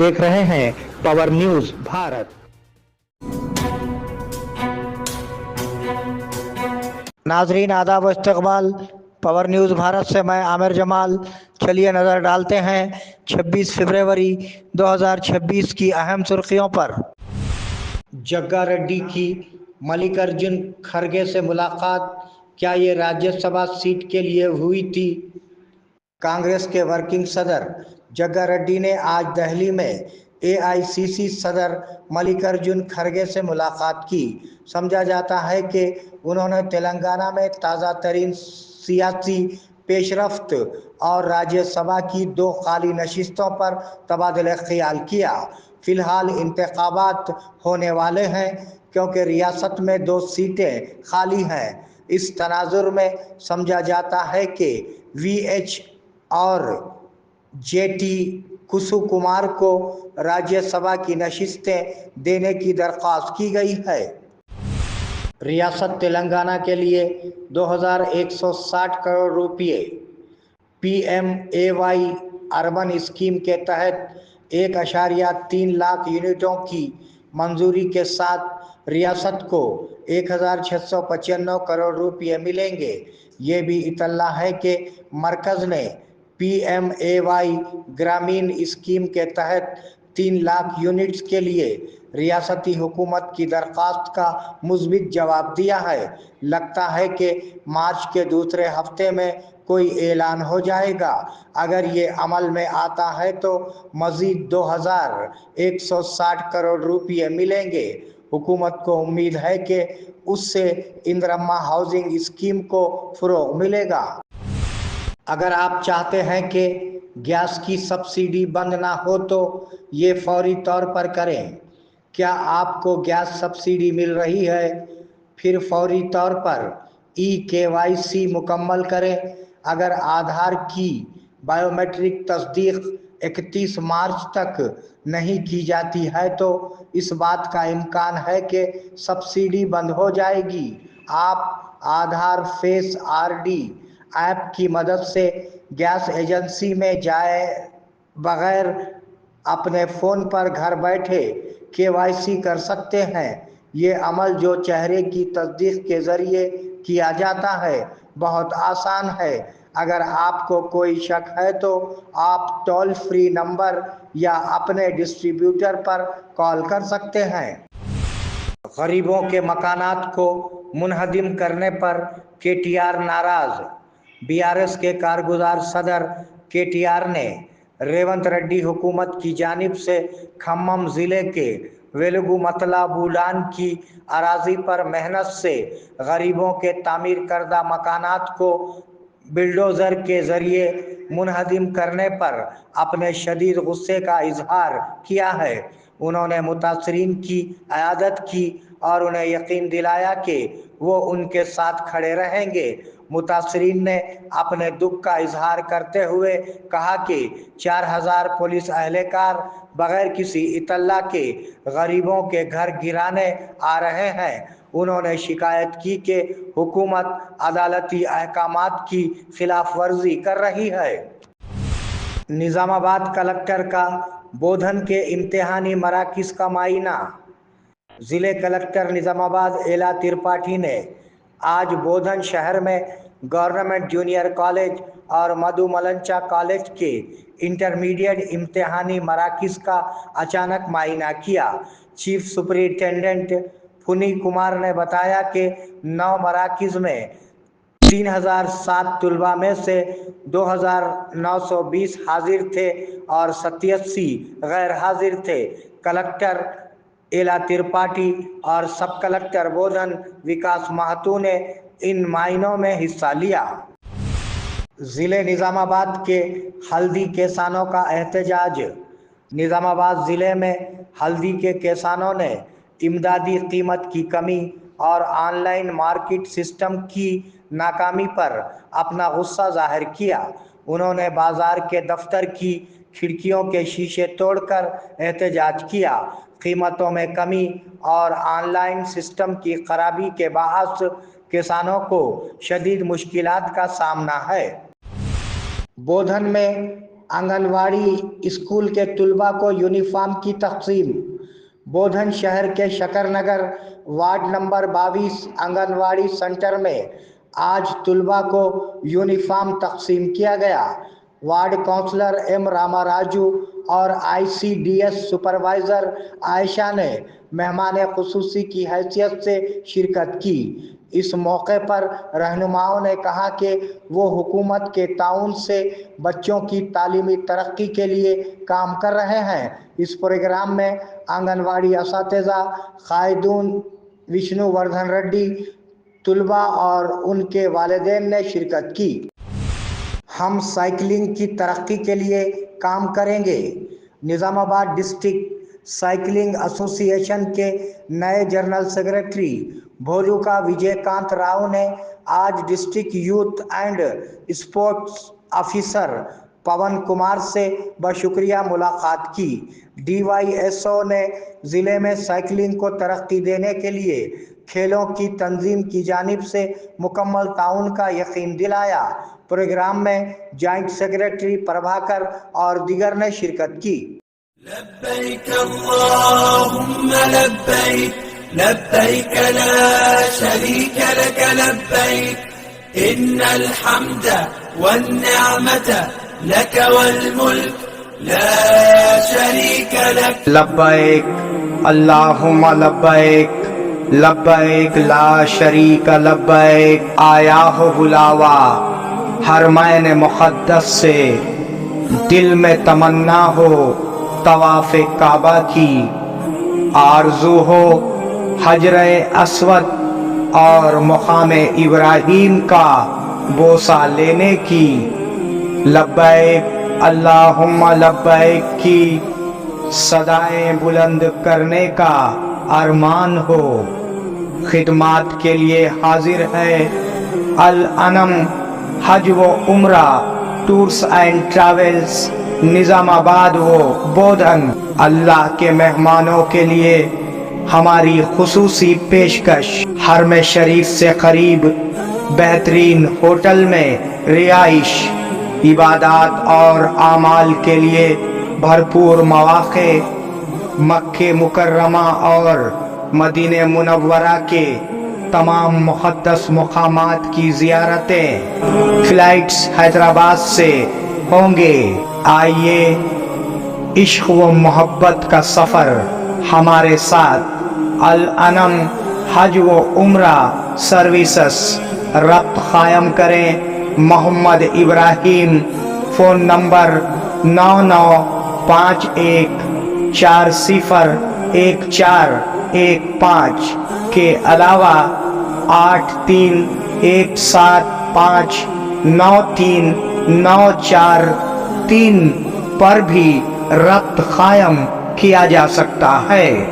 देख रहे हैं पावर न्यूज भारत। नाजरीन आदाब इस्तकबाल, पावर न्यूज़ भारत से मैं आमिर जमाल। चलिए नज़र डालते हैं 26 फरवरी 2026 की अहम सुर्खियों पर। जग्गा रेड्डी की मल्लिकार्जुन खड़गे से मुलाकात, क्या ये राज्यसभा सीट के लिए हुई थी? कांग्रेस के वर्किंग सदर जग्गा रेड्डी ने आज दिल्ली में एआईसीसी सदर मल्लिकार्जुन खड़गे से मुलाकात की। समझा जाता है कि उन्होंने तेलंगाना में ताज़ा तरीन सियासी पेशरफ्त और राज्यसभा की 2 खाली नशिस्तों पर तबादला ख्याल किया। फिलहाल इंतखाबात होने वाले हैं क्योंकि रियासत में 2 सीटें खाली हैं। इस तनाजुर में समझा जाता है कि वीएच और जेटी कुसु कुमार को राज्यसभा की नशिस्तें देने की दरख्वास्त की गई है। रियासत तेलंगाना के लिए 2160 करोड़ रुपये पीएमएवाई अर्बन स्कीम के तहत 1.3 लाख यूनिटों की मंजूरी के साथ रियासत को 1695 करोड़ रुपये मिलेंगे। ये भी इतला है कि मरकज़ ने पीएमएवाई ग्रामीण स्कीम के तहत 3 लाख यूनिट्स के लिए रियासती हुकूमत की दरख्वास्त का मुस्बित जवाब दिया है। लगता है कि मार्च के दूसरे हफ्ते में कोई ऐलान हो जाएगा। अगर ये अमल में आता है तो मज़ीद 2160 करोड़ रुपये मिलेंगे। हुकूमत को उम्मीद है कि उससे इंदिरा हाउसिंग स्कीम को फ़रोग़ मिलेगा। अगर आप चाहते हैं कि गैस की सब्सिडी बंद ना हो तो ये फौरी तौर पर करें। क्या आपको गैस सब्सिडी मिल रही है? फिर फौरी तौर पर केवाईसी मुकम्मल करें। अगर आधार की बायोमेट्रिक तस्दीक 31 मार्च तक नहीं की जाती है तो इस बात का इम्कान है कि सब्सिडी बंद हो जाएगी। आप आधार फेस आरडी ऐप की मदद से गैस एजेंसी में जाए बगैर अपने फ़ोन पर घर बैठे केवाईसी कर सकते हैं। ये अमल जो चेहरे की तस्दीक के ज़रिए किया जाता है बहुत आसान है। अगर आपको कोई शक है तो आप टोल फ्री नंबर या अपने डिस्ट्रीब्यूटर पर कॉल कर सकते हैं। गरीबों के मकानात को मुनहदिम करने पर केटीआर नाराज़। बीआरएस के कारगुजार सदर केटीआर ने रेवंत रेड्डी हुकूमत की जानिब से खम्मम ज़िले के वेलुगुमतला बूलान की अराज़ी पर मेहनत से गरीबों के तामीर करदा मकानात को बिल्डोज़र के ज़रिए मुनहदिम करने पर अपने शदीद गुस्से का इजहार किया है। उन्होंने मुतासरीन की इयादत की और उन्हें यकीन दिलाया कि वो उनके साथ खड़े रहेंगे। मुतासरीन ने अपने दुख का इजहार करते हुए कहा कि 4000 पुलिस अहलकार बगैर किसी इतला के गरीबों के घर गिराने आ रहे हैं। उन्होंने शिकायत की कि हुकूमत अदालती अहकामात की खिलाफ वर्जी कर रही है। निज़ामाबाद कलेक्टर का बोधन के इम्तिहानी मराकिज़ का मायना। ज़िले कलेक्टर निज़ामाबाद एला त्रिपाठी ने आज बोधन शहर में गवर्नमेंट जूनियर कॉलेज और मधु मलंचा कॉलेज के इंटरमीडिएट इम्तिहानी मराकिज़ का अचानक मायना किया। चीफ सुपरिटेंडेंट फुनी कुमार ने बताया कि 9 मराकिज़ में 3007 तलबा में से 2920 हाजिर थे और 87 गैर हाजिर थे। कलेक्टर एला त्रिपाठी और सब कलेक्टर बोधन विकास महतो ने इन मायनों में हिस्सा लिया। ज़िले निज़ामाबाद के हल्दी किसानों का एहतजाज। निज़ामाबाद ज़िले में हल्दी के किसानों ने इमदादी कीमत की कमी और ऑनलाइन मार्केट सिस्टम की नाकामी पर अपना गुस्सा जाहिर किया। उन्होंने बाज़ार के दफ्तर की खिड़कियों के शीशे तोड़कर एहतजाज किया। कीमतों में कमी और ऑनलाइन सिस्टम की खराबी के बाअस किसानों को शदीद मुश्किलात का सामना है। बोधन में आंगनवाड़ी स्कूल के तलबा को यूनिफॉर्म की तकसीम। बोधन शहर के शकर नगर वार्ड नंबर 22 आंगनवाड़ी सेंटर में आज तलबा को यूनिफॉर्म तकसीम किया गया। वार्ड काउंसलर एम रामाराजू और ICDS सुपरवाइज़र आयशा ने मेहमान खुसूसी की हैसियत से शिरकत की। इस मौके पर रहनुमाओं ने कहा कि वो हुकूमत के ताउन से बच्चों की तालीमी तरक्की के लिए काम कर रहे हैं। इस प्रोग्राम में आंगनवाड़ी असातिज़ा, कायदून, विष्णुवर्धन रेड्डी, तलबा और उनके वालिदैन ने शिरकत की। हम साइकिलिंग की तरक्की के लिए काम करेंगे। निज़ामाबाद डिस्ट्रिक्ट साइकिलिंग एसोसिएशन के नए जनरल सेक्रेटरी भोलुका विजयकांत राव ने आज district youth and sports officer Pawan Kumar से बशुक्रिया मुलाकात की। DYSO ने ज़िले में साइकिलिंग को तरक्की देने के लिए खेलों की तंजीम की जानिब से मुकम्मल ताउन का यकीन दिलाया। प्रोग्राम में जॉइंट सेक्रेटरी प्रभाकर और दीगर ने शिरकत की। लब्बैक अल्लाहुम्मा लब्बैक, लब्बैक ला शरीक लक लब्बैक, इन्नल हम्द वन निअमत लक वल मुल्क ला शरीक लक। लब्बैक अल्लाहुम्मा लब्बैक, लब्बैक ला शरीक लब्बैक। आया हो बुलावा हरमैन मुक़द्दस से, दिल में तमन्ना हो तवाफ़े काबा की, आरज़ू हो हजरे अस्वद और मुक़ाम इब्राहीम का बोसा लेने की। लब्बैक अल्लाहुम्मा लब्बैक की सदाएं बुलंद करने का अरमान हो। खिदमात के लिए हाजिर है अल अनम हज व उम्रा टूर्स एंड ट्रैवल्स, निज़ामाबाद व बोधन। अल्लाह के मेहमानों के लिए हमारी खुसूसी पेशकश, हरम शरीफ से करीब बेहतरीन होटल में रिहाइश, इबादत और आमाल के लिए भरपूर मौक़े, मक्के मुकर्रमा और मदीने मुनव्वरा के तमाम मुक़द्दस मुक़ामात की ज़ियारतें। फ़्लाइट्स हैदराबाद से होंगे। आइए इश्क़ व मोहब्बत का सफ़र हमारे साथ अल अनम हज व उम्रा सर्विसेस रब्त क़ायम करें। मोहम्मद इब्राहीम, फ़ोन नंबर 9951401415 के अलावा 8317593943 पर भी रब्त क़ायम किया जा सकता है।